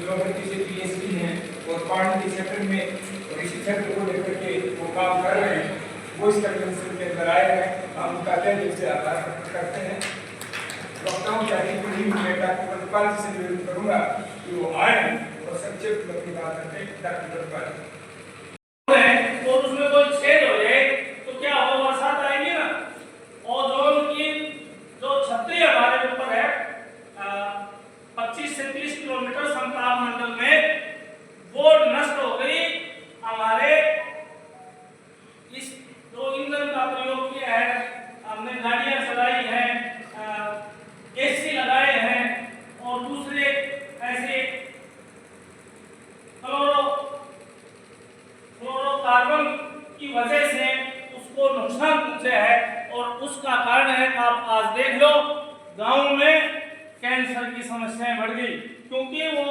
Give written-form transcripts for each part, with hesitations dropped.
University से PhD हैं और पार्टी सेक्टर में इसी क्षेत्र को लेकर के वो काम कर रहे हैं, वो इस कन्वेंशन के अंदर आए हैं। हम उनका तहे दिल से आभार प्रकट करते हैं। वक्ताओं की आगे पीढ़ी में डॉक्टर प्रतिपाल जी से निवेदन करूंगा कि वो आए और संक्षिप्त में अपनी बात रखें। डॉक्टर प्रतिपाल तो उसमें कोई छेद हो जाए तो क्या हो, बरसात आएगी ना। ओजोन की जो छतरी हमारे ऊपर है 25 से 30 किलोमीटर समताप मंडल में, वो नष्ट हो गई। हमारे इस जो ईंधन का प्रयोग किया है, हमने गाड़ियां चलाई हैं, एसी लगाए हैं और दूसरे ऐसे फ्लोरोकार्बन की वजह से उसको नुकसान पहुंचे है। और उसका कारण है, आप आज देख लो गांव में कैंसर की समस्याएं बढ़ गई, क्योंकि वो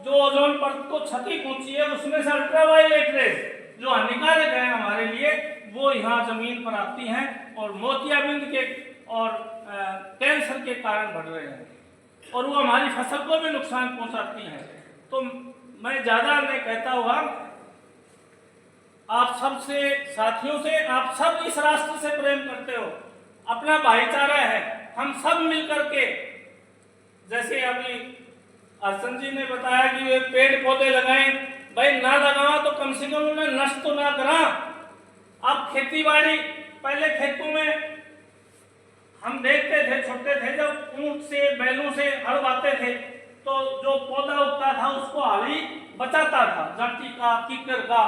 जो ओजोन परत को क्षति पहुंची है उसमें से अल्ट्रावायलेट रेज जो हानिकारक है हमारे लिए, वो यहाँ जमीन पर आती हैं और मोतियाबिंद के और कैंसर के कारण बढ़ रहे हैं और वो हमारी फसल को भी नुकसान पहुंचाती हैं। तो मैं ज़्यादा नहीं कहता हुआ, आप सबसे साथियों से, आप सब इस राष्ट्र से प्रेम करते हो, अपना भाईचारा है, हम सब मिलकर के, जैसे अभी अर्चन जी ने बताया कि वे पेड़ पौधे लगाएं, भाई ना लगाओ तो कम से कम उन्हें नष्ट तो ना करा। अब खेती बाड़ी, पहले खेतों में हम देखते थे, छोटे थे जब ऊंट से बैलों से हल वाते थे, तो जो पौधा उगता था उसको हाली बचाता था, जाति का, कीकर का,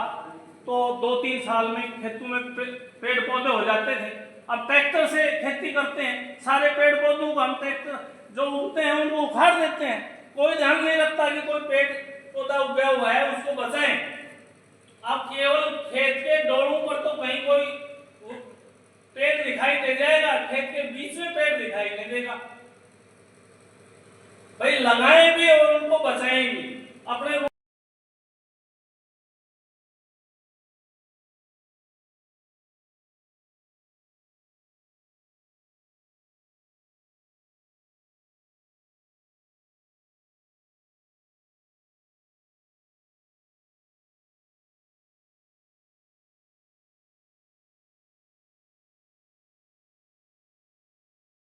तो 2-3 साल में खेतों में पेड़ पौधे हो जाते थे। अब ट्रैक्टर से खेती करते हैं, सारे पेड़ पौधों को हम ट्रैक्टर जो उगते हैं उनको उखाड़ देते हैं, कोई ध्यान नहीं रखता कि कोई पेड़ पौधा उगा हुआ है उसको बचाएं। अब केवल खेत के डोरों पर तो कहीं कोई पेड़ दिखाई दे जाएगा, खेत के बीच में पेड़ दिखाई नहीं देगा। भाई लगाएं भी और उनको बचाएं भी। अपने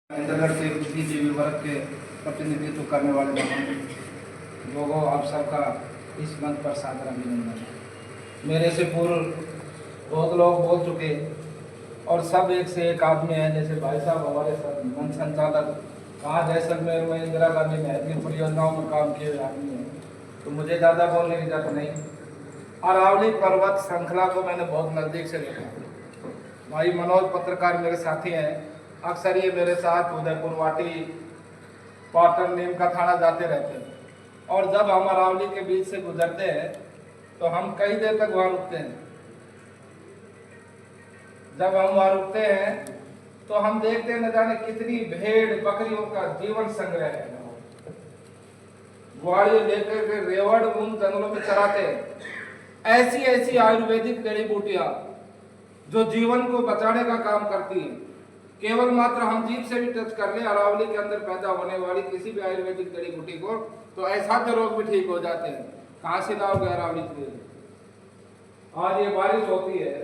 इंटरनेट से बुद्धिजीवी वर्ग के प्रतिनिधित्व करने वाले लोगों, आप सबका इस मंच पर सादर अभिनंदन है। मेरे से पूर्व बहुत लोग बोल चुके और सब एक से एक आदमी है, जैसे भाई साहब हमारे मंच संचालक, कहाँ जैसलमेर में इंदिरा गांधी नहर परियोजनाओं में काम किए हुए आदमी हैं, तो मुझे ज़्यादा बोलने की जरूरत नहीं। अरावली पर्वत श्रृंखला को मैंने बहुत नज़दीक से देखा। भाई मनोज पत्रकार मेरे साथी हैं, अक्सर ये मेरे साथ उदयपुर वाटी पाटन नीम का थाना जाते रहते हैं और जब हम अरावली के बीच से गुजरते हैं तो हम कई देर तक वहाँ रुकते हैं। जब हम वहाँ रुकते हैं तो हम देखते हैं न जाने कितनी भेड़ बकरियों का जीवन संग्रह है। ग्वालियर लेकर के रेवड़ उन जंगलों में चराते हैं। ऐसी ऐसी आयुर्वेदिक जड़ी बूटियां जो जीवन को बचाने का काम करती हैं, केवल मात्र हम जीभ से भी टच कर लें अरावली के अंदर पैदा होने वाली किसी भी आयुर्वेदिक जड़ी बूटी को, तो ऐसा के रोग भी ठीक हो जाते हैं। कहाँ से लाओगे अरावली के? आज ये बारिश होती है,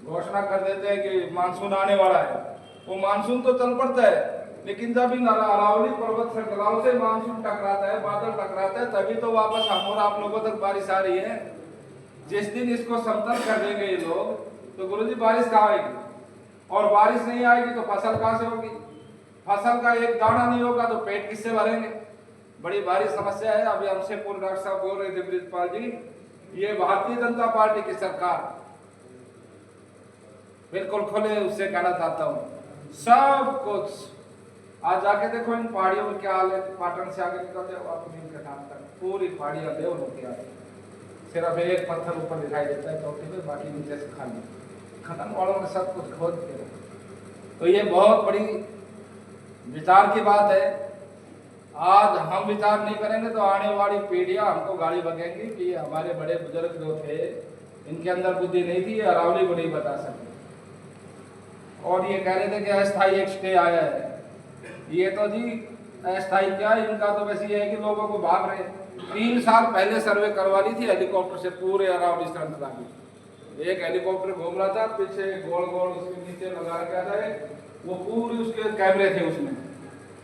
घोषणा कर देते हैं कि मानसून आने वाला है, वो मानसून तो चल पड़ता है, लेकिन जब इन अरावली पर्वत श्रृंखलाओं से मानसून टकराता है, बादल टकराता है, तभी तो वापस हम और आप लोगों तक बारिश आ रही है। जिस दिन इसको समतल कर देंगे ये लोग, तो गुरुजी बारिश कहाँ आएगी? और बारिश नहीं आएगी तो फसल कहाँ से होगी? फसल का एक दाना नहीं होगा तो पेट किससे भरेंगे? बड़ी भारी समस्या है। अभी हमसे पूर्व डॉक्टर साहब बोल रहे थे ब्रिजपाल जी, ये भारतीय जनता पार्टी की सरकार, बिल्कुल खुले उससे कहना चाहता हूँ, सब कुछ आज जाके देखो इन पहाड़ियों में क्या हाल है। पाटन से आगे निकल जाओ आप नीम के ठाम तक, पूरी पहाड़ियां देव होती आ रही, सिर्फ एक पत्थर ऊपर दिखाई देता है चौकी पे, बाकी नीचे से खाली, खतन वालों ने सब कुछ खोद दिया। तो ये बहुत बड़ी विचार की बात है। आज हम विचार नहीं करेंगे तो आने वाली पीढ़ियां हमको गाड़ी बकेंगी कि ये हमारे बड़े बुजुर्ग जो थे इनके अंदर बुद्धि नहीं थी, ये अरावली को नहीं बता सके। और ये कह रहे थे कि अस्थायी एक स्टे आया है, ये तो जी अस्थायी क्या, इनका तो वैसे ये है कि लोगों को भाग रहे। 3 साल पहले सर्वे करवा ली थी हेलीकॉप्टर से पूरे अराउंड इस तरह की। एक हेलीकॉप्टर घूम रहा था, पीछे गोल गोल उसके नीचे लगा रखा था, वो पूरी उसके कैमरे थे, उसमें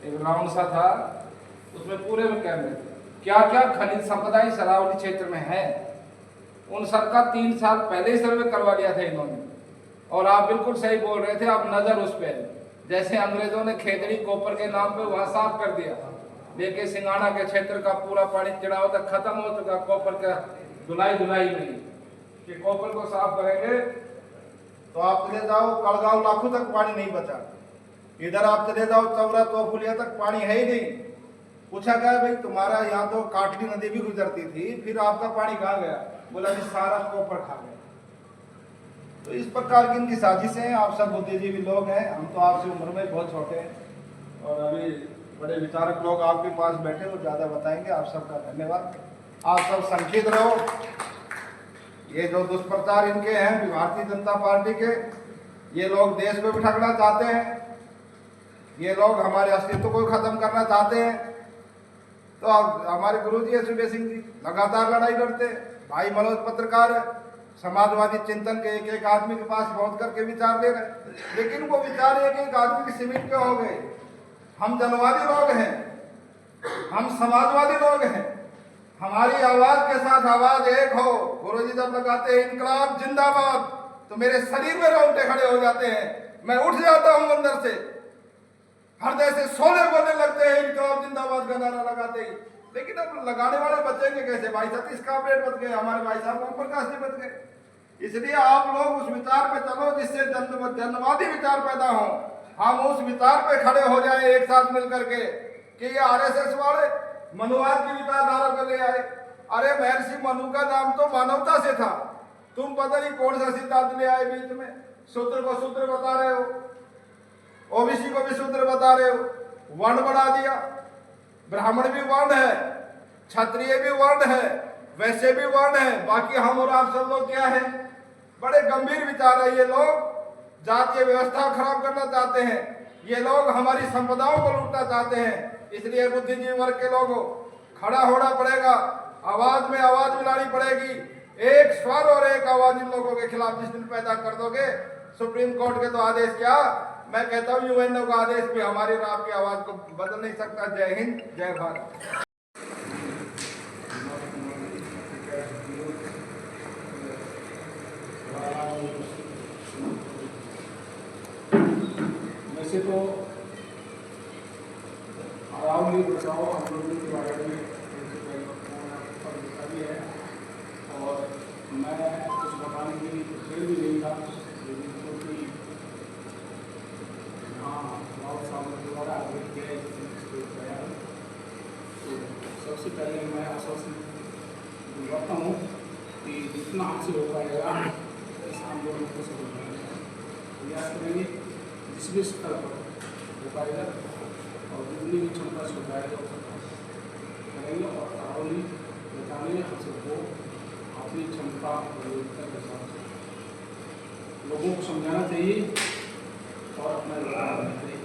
एक राउंड सा था, उसमें पूरे में कैमरे थे। क्या क्या खनिज संपदा इस अरावली क्षेत्र में है, उन सबका 3 साल पहले ही सर्वे करवा लिया था इन्होंने। और आप बिल्कुल सही बोल रहे थे, आप नजर उस पर, जैसे अंग्रेजों ने खेतड़ी कोपर के नाम पे वहां साफ कर दिया, लेकिन सिंगाना के क्षेत्र का पूरा पानी चढ़ाव तक खत्म हो चुका कोपर का धुलाई नहीं कि कोपर को साफ करेंगे। तो आप चले जाओ कड़गांव लाखों तक पानी नहीं बचा, इधर आप चले जाओ चौरा तोफुलिया तक पानी है ही नहीं। पूछा गया भाई तुम्हारा यहाँ तो काटली नदी भी गुजरती थी, फिर आपका पानी कहाँ गया? बोला जी सारा कोपर खा गया। तो इस प्रकार की इनकी साजिशें हैं। आप सब बुद्धिजीवी लोग हैं, हम तो आपसे उम्र में बहुत छोटे हैं और अभी बड़े विचारक लोग आपके पास बैठे, वो ज़्यादा बताएंगे। आप सबका धन्यवाद। आप सब संकेत रहो। ये जो दुष्प्रचार इनके हैं भारतीय जनता पार्टी के, ये लोग देश को भी ठगना चाहते हैं, ये लोग हमारे अस्तित्व को खत्म करना चाहते हैं। तो हमारे गुरुजी एसुबे सिंह जी लगातार लड़ाई लड़ते हैं। भाई मनोज पत्रकार है, समाजवादी चिंतन के एक आदमी के पास पहुंच करके विचार दे रहे, लेकिन वो विचार एक आदमी की सीमित क्यों हो गए? हम जनवादी लोग हैं, हम समाजवादी लोग हैं, हमारी आवाज के साथ आवाज एक हो। गुरुजी जब लगाते हैं इनकलाब जिंदाबाद, तो मेरे शरीर में रोंगटे खड़े हो जाते हैं, मैं उठ जाता हूं अंदर से, हृदय से सोने बोलने लगते हैं इनकलाब जिंदाबाद का नारा लगाते ही। लेकिन अब लगाने वाले बचेंगे कैसे? भाई सतीश कामरेड बच गए, हमारे भाई साहब ओम प्रकाश जी बच गए। इसलिए आप लोग उस विचार पे चलो जिससे जनवादी विचार पैदा हो। हम उस विचार पे खड़े हो जाए एक साथ मिलकर के कि ये आरएसएस वाले मनुवाद की विचारधारा को ले आए। अरे महर्षि मनु का नाम तो मानवता से था, तुम पता नहीं कौन सा सिद्धांत ले आए बीच में। शूद्र को शूद्र बता रहे हो, ओबीसी को भी शूद्र बता रहे हो, वर्ण बढ़ा दिया। ब्राह्मण भी वर्ण है, क्षत्रिय भी वर्ण है, वैश्य भी वर्ण है, बाकी हम और आप सब लोग क्या है? बड़े गंभीर विचार है। ये लोग जातीय व्यवस्था खराब करना चाहते हैं, ये लोग हमारी संपदाओं को लूटना चाहते हैं। इसलिए बुद्धिजीवी वर्ग के लोगों खड़ा होना पड़ेगा, आवाज में आवाज मिलानी पड़ेगी। एक स्वर और एक आवाज इन लोगों के खिलाफ जिस दिन पैदा कर दोगे, सुप्रीम कोर्ट के तो आदेश क्या, मैं कहता हूँ यूएनओ का आदेश भी हमारी और आपकी आवाज को बदल नहीं सकता। जय हिंद, जय भारत। वैसे तो अरावली बचाओ आंदोलन के बारे में भी है और मैं कुछ बताने की फिर भी नहीं था, क्योंकि हाँ राहुल साहब द्वारा आगे किया है। तो सबसे पहले मैं आश्वासन दिलवाता हूँ कि जितना हमसे हो पाएगा इस आंदोलन को सफल प्रयास करेंगे, जिस भी स्तर पर हो पाएगा और जितनी भी क्षमता से हो पाएगा करेंगे। और अरावली बचाने में हम सबको अपनी क्षमता और योग्यता के साथ लोगों को समझाना चाहिए और अपना लड़ा करना चाहिए।